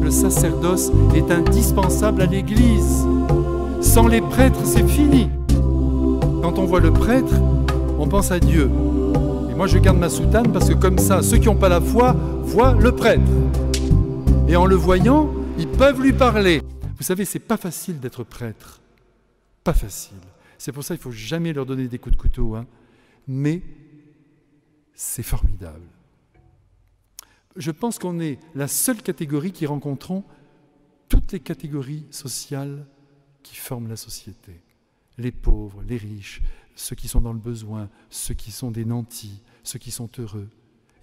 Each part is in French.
le sacerdoce est indispensable à l'Église. Sans les prêtres, c'est fini. Quand on voit le prêtre, on pense à Dieu. Et moi, je garde ma soutane parce que comme ça, ceux qui n'ont pas la foi voient le prêtre. Et en le voyant, ils peuvent lui parler. Vous savez, c'est pas facile d'être prêtre. Pas facile. C'est pour ça qu'il ne faut jamais leur donner des coups de couteau. Hein. Mais c'est formidable. Je pense qu'on est la seule catégorie qui rencontrons toutes les catégories sociales qui forment la société. Les pauvres, les riches, ceux qui sont dans le besoin, ceux qui sont des nantis, ceux qui sont heureux.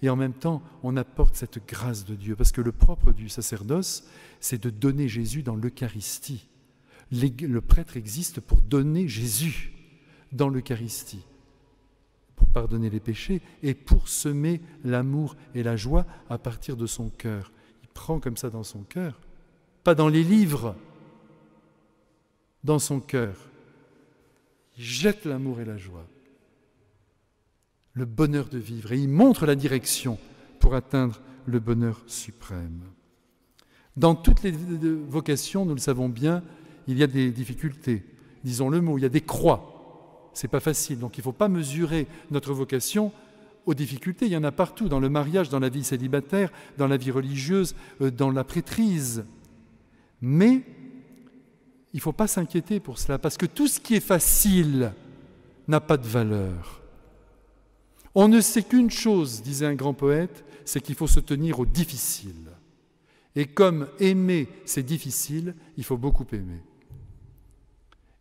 Et en même temps, on apporte cette grâce de Dieu, parce que le propre du sacerdoce, c'est de donner Jésus dans l'Eucharistie. Le prêtre existe pour donner Jésus dans l'Eucharistie, pour pardonner les péchés et pour semer l'amour et la joie à partir de son cœur. Il prend comme ça dans son cœur, pas dans les livres, dans son cœur. Il jette l'amour et la joie, le bonheur de vivre, et il montre la direction pour atteindre le bonheur suprême. Dans toutes les vocations, nous le savons bien, il y a des difficultés. Disons le mot, il y a des croix. C'est pas facile, donc il ne faut pas mesurer notre vocation aux difficultés. Il y en a partout, dans le mariage, dans la vie célibataire, dans la vie religieuse, dans la prêtrise. Mais il ne faut pas s'inquiéter pour cela, parce que tout ce qui est facile n'a pas de valeur. On ne sait qu'une chose, disait un grand poète, c'est qu'il faut se tenir au difficile. Et comme aimer, c'est difficile, il faut beaucoup aimer.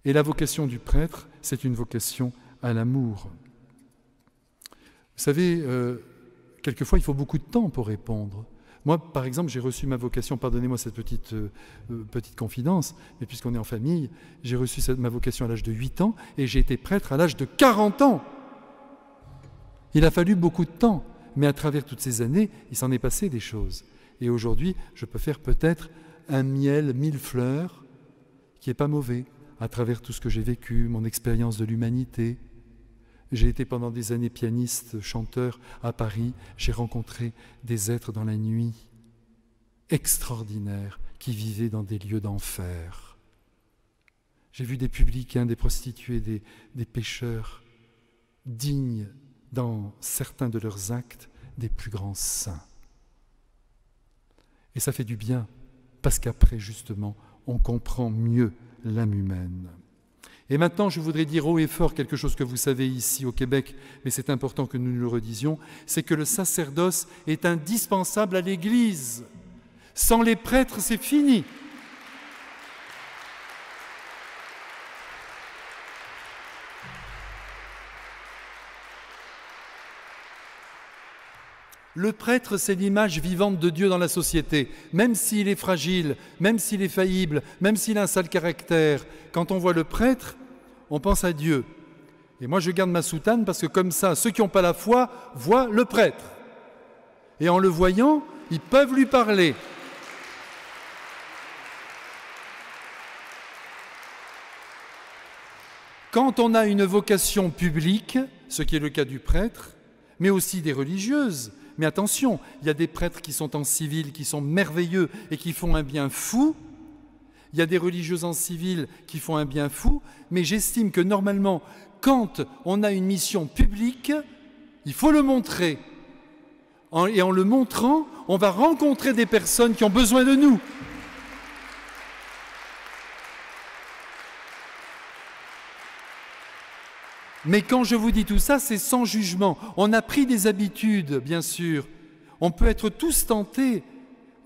Et la vocation du prêtre, c'est une vocation à l'amour. Vous savez, quelquefois, il faut beaucoup de temps pour répondre. Moi, par exemple, j'ai reçu ma vocation, pardonnez-moi cette petite confidence, mais puisqu'on est en famille, j'ai reçu ma vocation à l'âge de 8 ans et j'ai été prêtre à l'âge de 40 ans. Il a fallu beaucoup de temps, mais à travers toutes ces années, il s'en est passé des choses. Et aujourd'hui, je peux faire peut-être un miel 1000 fleurs qui n'est pas mauvais, à travers tout ce que j'ai vécu, mon expérience de l'humanité. J'ai été pendant des années pianiste, chanteur à Paris. J'ai rencontré des êtres dans la nuit extraordinaires qui vivaient dans des lieux d'enfer. J'ai vu des publicains, des prostituées, des pécheurs dignes dans certains de leurs actes des plus grands saints. Et ça fait du bien, parce qu'après, justement, on comprend mieux l'âme humaine. Et maintenant, je voudrais dire haut et fort quelque chose que vous savez ici au Québec, mais c'est important que nous le redisions, c'est que le sacerdoce est indispensable à l'Église. Sans les prêtres, c'est fini. Le prêtre, c'est l'image vivante de Dieu dans la société. Même s'il est fragile, même s'il est faillible, même s'il a un sale caractère, quand on voit le prêtre, on pense à Dieu. Et moi, je garde ma soutane parce que comme ça, ceux qui n'ont pas la foi voient le prêtre. Et en le voyant, ils peuvent lui parler. Quand on a une vocation publique, ce qui est le cas du prêtre, mais aussi des religieuses, mais attention, il y a des prêtres qui sont en civil, qui sont merveilleux et qui font un bien fou. Il y a des religieuses en civil qui font un bien fou. Mais j'estime que normalement, quand on a une mission publique, il faut le montrer. Et en le montrant, on va rencontrer des personnes qui ont besoin de nous. Mais quand je vous dis tout ça, c'est sans jugement. On a pris des habitudes, bien sûr. On peut être tous tentés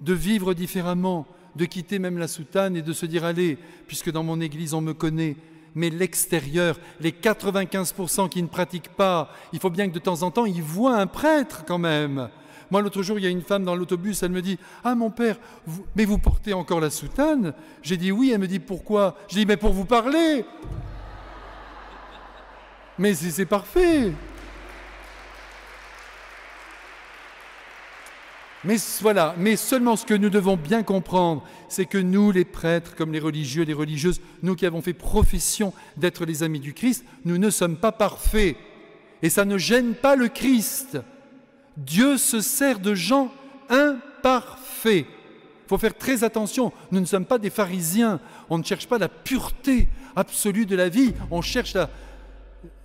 de vivre différemment, de quitter même la soutane et de se dire « Allez, puisque dans mon église on me connaît », mais l'extérieur, les 95% qui ne pratiquent pas, il faut bien que de temps en temps, ils voient un prêtre quand même. Moi, l'autre jour, il y a une femme dans l'autobus, elle me dit « Ah, mon père, mais vous portez encore la soutane ?» J'ai dit « Oui », elle me dit « Pourquoi ?» J'ai dit « Mais pour vous parler !» Mais c'est parfait. Mais voilà, mais seulement ce que nous devons bien comprendre, c'est que nous, les prêtres, comme les religieux, les religieuses, nous qui avons fait profession d'être les amis du Christ, nous ne sommes pas parfaits. Et ça ne gêne pas le Christ. Dieu se sert de gens imparfaits Il faut faire très attention. Nous ne sommes pas des pharisiens. On ne cherche pas la pureté absolue de la vie. On cherche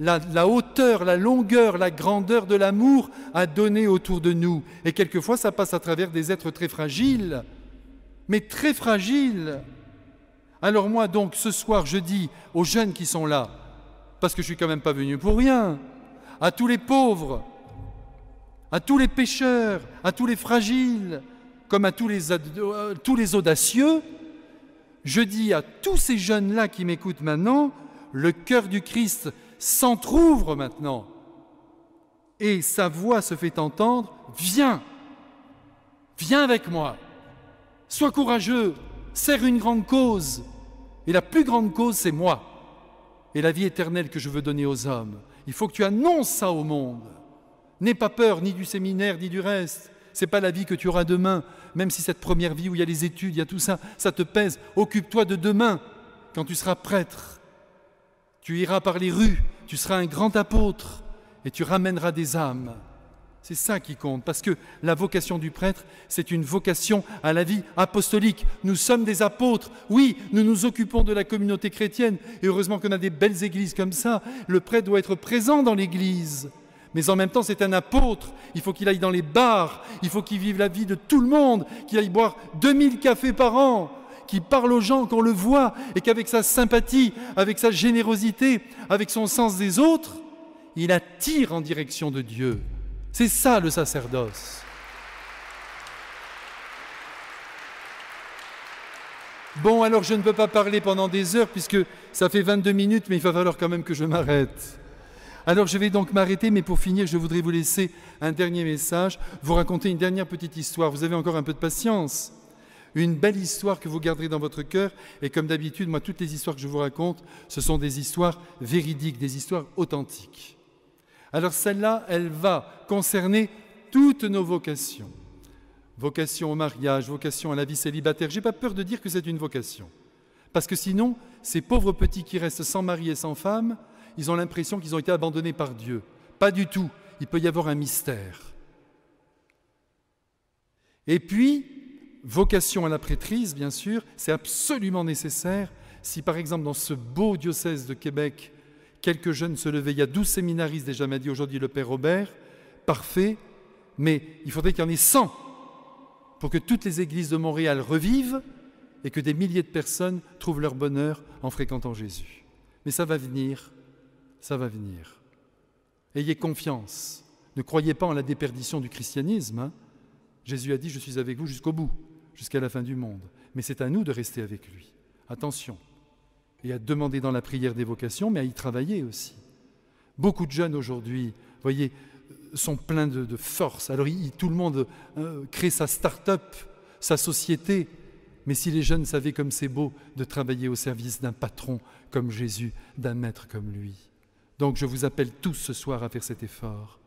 la hauteur, la longueur, la grandeur de l'amour à donner autour de nous. Et quelquefois, ça passe à travers des êtres très fragiles, mais très fragiles. Alors moi, donc, ce soir, je dis aux jeunes qui sont là, parce que je ne suis quand même pas venu pour rien, à tous les pauvres, à tous les pécheurs, à tous les fragiles, comme à tous les audacieux, je dis à tous ces jeunes-là qui m'écoutent maintenant, le cœur du Christ s'entr'ouvre maintenant et sa voix se fait entendre, viens avec moi, sois courageux, serre une grande cause, et la plus grande cause c'est moi, et la vie éternelle que je veux donner aux hommes. Il faut que tu annonces ça au monde. N'aie pas peur ni du séminaire ni du reste. Ce n'est pas la vie que tu auras demain, même si cette première vie où il y a les études, il y a tout ça, ça te pèse. Occupe-toi de demain, quand tu seras prêtre. Tu iras par les rues, tu seras un grand apôtre et tu ramèneras des âmes. C'est ça qui compte, parce que la vocation du prêtre, c'est une vocation à la vie apostolique. Nous sommes des apôtres. Oui, nous nous occupons de la communauté chrétienne, et heureusement qu'on a des belles églises comme ça. Le prêtre doit être présent dans l'église. Mais en même temps, c'est un apôtre. Il faut qu'il aille dans les bars, il faut qu'il vive la vie de tout le monde, qu'il aille boire 2000 cafés par an, qu'il parle aux gens, qu'on le voit, et qu'avec sa sympathie, avec sa générosité, avec son sens des autres, il attire en direction de Dieu. C'est ça le sacerdoce. Bon, alors je ne peux pas parler pendant des heures puisque ça fait 22 minutes, mais il va falloir quand même que je m'arrête. Alors je vais donc m'arrêter, mais pour finir, je voudrais vous laisser un dernier message, vous raconter une dernière petite histoire. Vous avez encore un peu de patience. Une belle histoire que vous garderez dans votre cœur. Et comme d'habitude, moi, toutes les histoires que je vous raconte, ce sont des histoires véridiques, des histoires authentiques. Alors celle-là, elle va concerner toutes nos vocations. Vocation au mariage, vocation à la vie célibataire. Je n'ai pas peur de dire que c'est une vocation. Parce que sinon, ces pauvres petits qui restent sans mari et sans femme, ils ont l'impression qu'ils ont été abandonnés par Dieu. Pas du tout. Il peut y avoir un mystère. Et puis, vocation à la prêtrise, bien sûr, c'est absolument nécessaire. Si par exemple, dans ce beau diocèse de Québec, quelques jeunes se levaient, il y a 12 séminaristes, déjà m'a dit aujourd'hui le Père Robert, parfait, mais il faudrait qu'il y en ait 100 pour que toutes les églises de Montréal revivent et que des milliers de personnes trouvent leur bonheur en fréquentant Jésus. Mais ça va venir, ça va venir. Ayez confiance, ne croyez pas en la déperdition du christianisme. Hein. Jésus a dit « Je suis avec vous jusqu'au bout, jusqu'à la fin du monde ». Mais c'est à nous de rester avec lui. Attention. Et à demander dans la prière des vocations, mais à y travailler aussi. Beaucoup de jeunes aujourd'hui, vous voyez, sont pleins de force. Alors tout le monde crée sa start-up, sa société. Mais si les jeunes savaient comme c'est beau de travailler au service d'un patron comme Jésus, d'un maître comme lui. Donc je vous appelle tous ce soir à faire cet effort.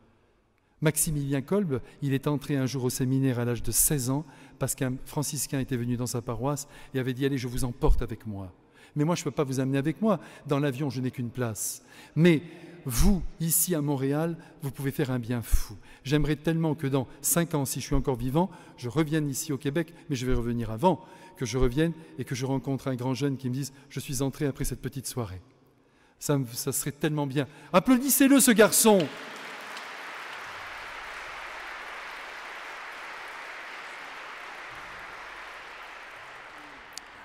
Maximilien Kolb, il est entré un jour au séminaire à l'âge de 16 ans parce qu'un franciscain était venu dans sa paroisse et avait dit « Allez, je vous emporte avec moi ». Mais moi, je ne peux pas vous amener avec moi. Dans l'avion, je n'ai qu'une place. Mais vous, ici à Montréal, vous pouvez faire un bien fou. J'aimerais tellement que dans 5 ans, si je suis encore vivant, je revienne ici au Québec, mais je vais revenir avant, que je revienne et que je rencontre un grand jeune qui me dise « Je suis entré après cette petite soirée ». Ça serait tellement bien. Applaudissez-le, ce garçon.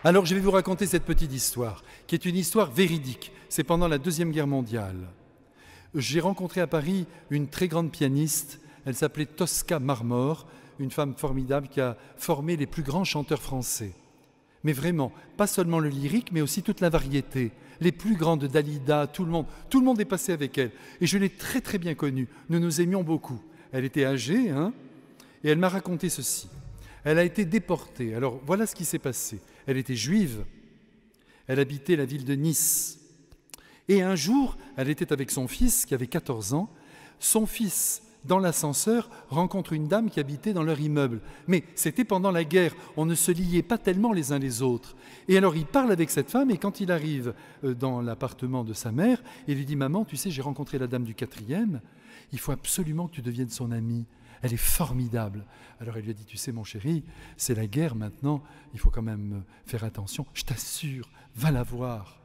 Alors je vais vous raconter cette petite histoire, qui est une histoire véridique. C'est pendant la Deuxième Guerre mondiale. J'ai rencontré à Paris une très grande pianiste, elle s'appelait Tosca Marmor, une femme formidable qui a formé les plus grands chanteurs français. Mais vraiment, pas seulement le lyrique, mais aussi toute la variété. Les plus grandes Dalida, tout le monde est passé avec elle. Et je l'ai très très bien connue, nous nous aimions beaucoup. Elle était âgée, hein, et elle m'a raconté ceci. Elle a été déportée. Alors voilà ce qui s'est passé. Elle était juive. Elle habitait la ville de Nice. Et un jour, elle était avec son fils qui avait 14 ans. Son fils, dans l'ascenseur, rencontre une dame qui habitait dans leur immeuble. Mais c'était pendant la guerre. On ne se liait pas tellement les uns les autres. Et alors il parle avec cette femme et quand il arrive dans l'appartement de sa mère, il lui dit « Maman, tu sais, j'ai rencontré la dame du 4e. Il faut absolument que tu deviennes son amie. Elle est formidable. Alors elle lui a dit, tu sais mon chéri, c'est la guerre maintenant, il faut quand même faire attention. Je t'assure, va la voir.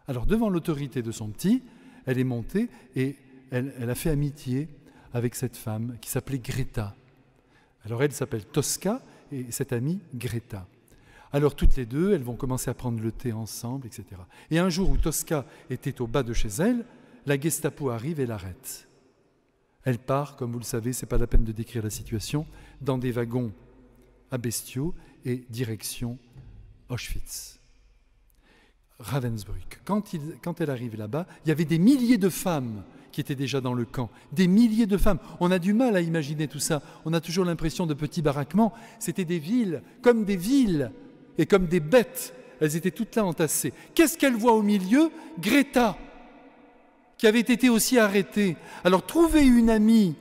Alors devant l'autorité de son petit, elle est montée et elle a fait amitié avec cette femme qui s'appelait Greta. Alors elle s'appelle Tosca et cette amie Greta. Alors toutes les deux, elles vont commencer à prendre le thé ensemble, etc. Et un jour où Tosca était au bas de chez elle, la Gestapo arrive et l'arrête. Elle part, comme vous le savez, ce n'est pas la peine de décrire la situation, dans des wagons à bestiaux et direction Auschwitz. Ravensbrück. Quand elle arrive là-bas, il y avait des milliers de femmes qui étaient déjà dans le camp. Des milliers de femmes. On a du mal à imaginer tout ça. On a toujours l'impression de petits baraquements. C'était des villes et comme des bêtes. Elles étaient toutes là entassées. Qu'est-ce qu'elle voit au milieu? Greta, qui avait été aussi arrêtée. Alors trouver une amie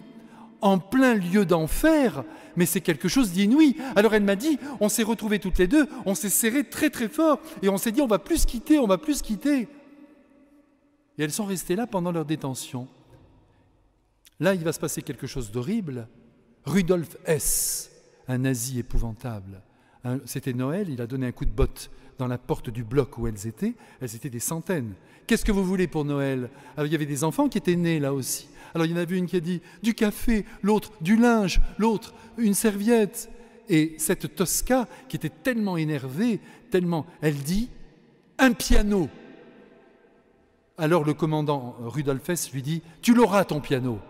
en plein lieu d'enfer, mais c'est quelque chose d'inouï. Alors elle m'a dit, on s'est retrouvés toutes les deux, on s'est serrés très très fort, et on s'est dit, on va plus se quitter, on va plus se quitter. Et elles sont restées là pendant leur détention. Là, il va se passer quelque chose d'horrible. Rudolf Hess, un nazi épouvantable, c'était Noël, il a donné un coup de botte dans la porte du bloc où elles étaient des centaines. Qu'est-ce que vous voulez pour Noël? Alors, il y avait des enfants qui étaient nés là aussi. Alors il y en avait une qui a dit du café, l'autre du linge, l'autre une serviette. Et cette Tosca qui était tellement énervée, elle dit un piano. Alors le commandant Rudolf Hess lui dit tu l'auras ton piano.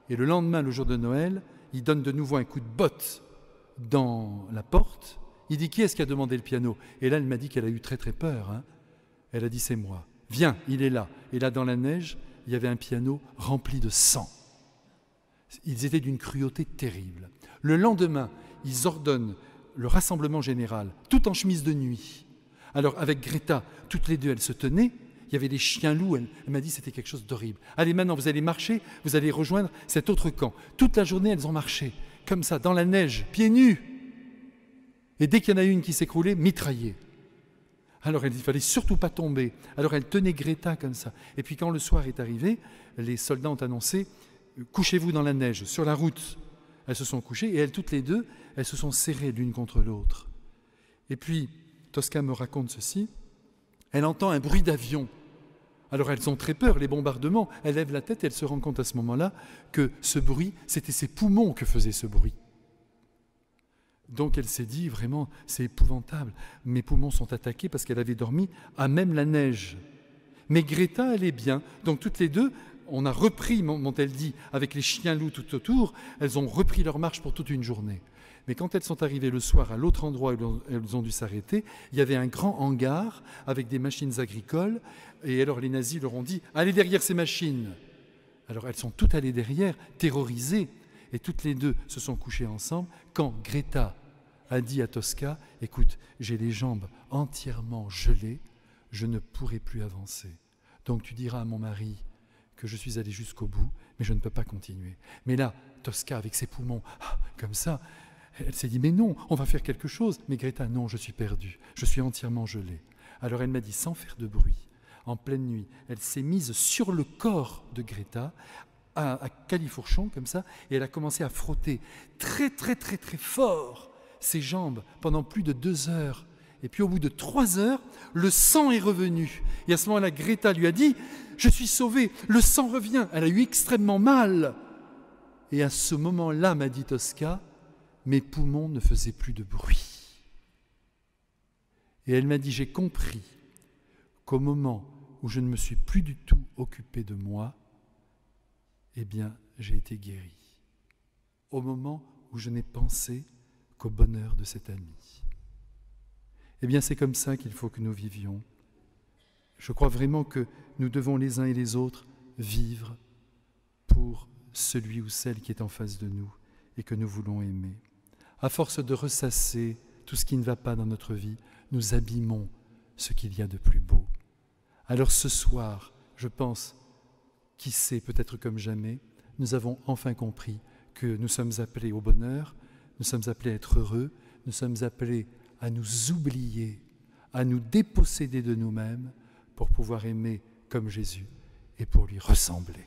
Et le lendemain, le jour de Noël, il donne de nouveau un coup de botte dans la porte. Il dit qui est-ce qui a demandé le piano? Et là elle m'a dit qu'elle a eu très très peur. Elle a dit c'est moi. Viens, il est là. Et là dans la neige, il y avait un piano rempli de sang. Ils étaient d'une cruauté terrible. Le lendemain, ils ordonnent le rassemblement général, tout en chemise de nuit. Alors avec Greta, toutes les deux, elles se tenaient. Il y avait des chiens loups. Elle m'a dit c'était quelque chose d'horrible. Allez, maintenant, vous allez marcher, vous allez rejoindre cet autre camp. Toute la journée, elles ont marché, comme ça, dans la neige, pieds nus. Et dès qu'il y en a une qui s'écroulait, mitraillée. Alors il ne fallait surtout pas tomber. Alors elle tenait Greta comme ça. Et puis quand le soir est arrivé, les soldats ont annoncé « Couchez-vous dans la neige, sur la route ». Elles se sont couchées et elles, toutes les deux, elles se sont serrées l'une contre l'autre. Et puis, Tosca me raconte ceci, elle entend un bruit d'avion. Alors elles ont très peur, les bombardements. Elle lève la tête et elle se rend compte à ce moment-là que ce bruit, c'était ses poumons que faisait ce bruit. Donc elle s'est dit, vraiment, c'est épouvantable. Mes poumons sont attaqués parce qu'elle avait dormi à même la neige. Mais Greta, elle est bien. Donc toutes les deux, on a repris, m'ont-elles dit, avec les chiens loups tout autour, elles ont repris leur marche pour toute une journée. Mais quand elles sont arrivées le soir à l'autre endroit où elles ont dû s'arrêter, il y avait un grand hangar avec des machines agricoles. Et alors les nazis leur ont dit, allez derrière ces machines. Alors elles sont toutes allées derrière, terrorisées. Et toutes les deux se sont couchées ensemble quand Greta a dit à Tosca, écoute, j'ai les jambes entièrement gelées, je ne pourrai plus avancer. Donc tu diras à mon mari que je suis allé jusqu'au bout, mais je ne peux pas continuer. Mais là, Tosca, avec ses poumons, comme ça, elle s'est dit, mais non, on va faire quelque chose. Mais Greta, non, je suis perdue, je suis entièrement gelée. Alors elle m'a dit, sans faire de bruit, en pleine nuit, elle s'est mise sur le corps de Greta, à califourchon comme ça, et elle a commencé à frotter très très très très fort ses jambes pendant plus de 2 heures. Et puis au bout de 3 heures, le sang est revenu. Et à ce moment-là, Greta lui a dit « Je suis sauvée, le sang revient ». Elle a eu extrêmement mal. Et à ce moment-là, m'a dit Tosca, mes poumons ne faisaient plus de bruit. Et elle m'a dit « J'ai compris qu'au moment où je ne me suis plus du tout occupé de moi, eh bien, j'ai été guéri. Au moment où je n'ai pensé qu'au bonheur de cet ami. » Eh bien, c'est comme ça qu'il faut que nous vivions. Je crois vraiment que nous devons les uns et les autres vivre pour celui ou celle qui est en face de nous et que nous voulons aimer. À force de ressasser tout ce qui ne va pas dans notre vie, nous abîmons ce qu'il y a de plus beau. Alors ce soir, je pense, qui sait, peut-être comme jamais, nous avons enfin compris que nous sommes appelés au bonheur, nous sommes appelés à être heureux, nous sommes appelés à nous oublier, à nous déposséder de nous-mêmes pour pouvoir aimer comme Jésus et pour lui ressembler.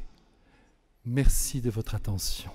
Merci de votre attention.